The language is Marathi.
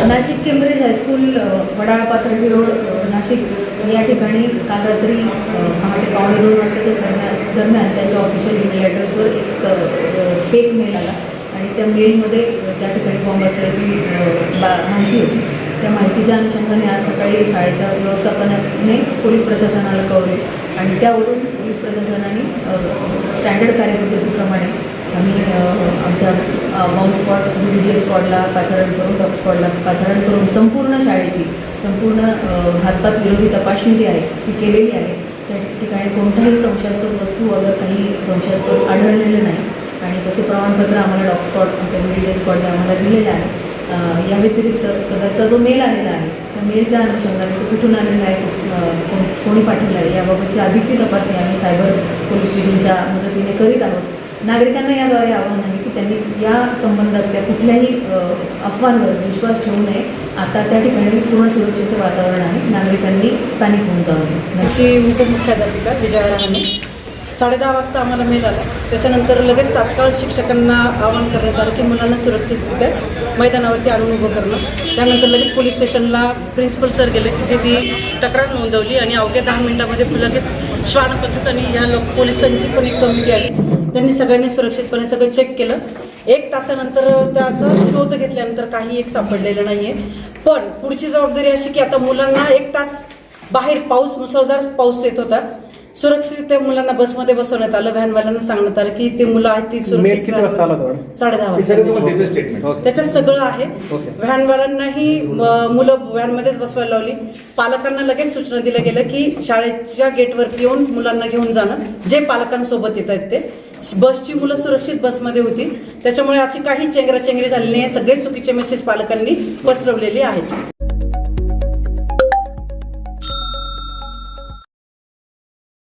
Nashik Cambridge high school Wadala Pathardi road Nashik या ठिकाणी काल रात्री पहाटे 1:15 वाजताच्या दरम्यान त्यांच्या ऑफिशियल ईमेल ॲड्रेसवर एक फेक मेल आला आणि त्या मेलमध्ये त्या ठिकाणी बॉम्ब असल्याची माहिती होती. त्या माहितीच्या अनुषंगाने आज सकाळी शाळेच्या व्यवस्थापनाने पोलीस प्रशासनाला कळवले आणि त्यावरून पोलीस प्रशासनाने स्टँडर्ड कार्यपद्धतीप्रमाणे आम्ही आमच्या बॉम्ब स्क्वॉड BDS स्क्वॉडला पाचारण करून डॉग स्क्वॉडला पाचारण करून संपूर्ण शाळेची संपूर्ण घातपात विरोधी तपासणी जी आहे ती केलेली आहे. त्या ठिकाणी कोणताही संशयास्पद वस्तू अगर काही संशयास्पद आढळलेलं नाही आणि तसे प्रमाणपत्र आम्हाला डॉग स्क्वॉड आमच्या BDS स्क्वॉडने आम्हाला दिलेलं आहे. या व्यतिरिक्त सदरचा जो मेल आलेला आहे त्या मेलच्या अनुषंगाने तो कुठून आलेला आहे, कोणी पाठवला आहे याबाबतची अधिकची तपासणी आम्ही सायबर पोलीस स्टेशनच्या मदतीने करीत आहोत. नागरिकांना याद्वारे आवाहन आहे की त्यांनी या संबंधातल्या कुठल्याही अफवांवर विश्वास ठेवू नये. आता त्या ठिकाणी पूर्ण सुरक्षेचं वातावरण आहे, नागरिकांनी पॅनिक होऊन जाऊ नये. आमची उपमुख्याध्यापिका विजया राहणे 10:30 वाजता आम्हाला मेल आला. त्याच्यानंतर लगेच तात्काळ शिक्षकांना आवाहन करण्यात आलं की मुलांना सुरक्षितरित्या मैदानावरती आणून उभं करणं. त्यानंतर लगेच पोलीस स्टेशनला प्रिन्सिपल सर गेले, तिथे ती तक्रार नोंदवली आणि अवघ्या 10 मिनिटामध्ये लगेच श्वान पथक आणि ह्या पोलिसांची पण एक कमिटी आली. त्यांनी सगळ्यांनी सुरक्षितपणे सगळं चेक केलं. 1 तासानंतर त्याचा शोध घेतल्यानंतर काही एक सापडलेलं नाही आहे. पण पुढची जबाबदारी अशी की आता मुलांना 1 तास बाहेर मुसळधार पाऊस येत होता, सुरक्षित त्या मुलांना बसमध्ये बसवण्यात आलं. व्हॅनवाल्यांना सांगण्यात आलं की ते मुलं आहेत ती सुरक्षित. 10:30 वाजता त्याच्यात सगळं आहे. व्हॅनवाल्यांनाही मुलं व्हॅनमध्येच बसवायला लावली. पालकांना लगेच सूचना दिल्या गेल्या की शाळेच्या गेटवरती येऊन मुलांना घेऊन जाणं, जे पालकांसोबत येत आहेत ते. बसची मुलं सुरक्षित बसमध्ये होती, त्याच्यामुळे अशी काही चेंगराचेंगरी झाली नाही. सगळे चुकीचे मेसेज पालकांनी पसरवलेले आहेत.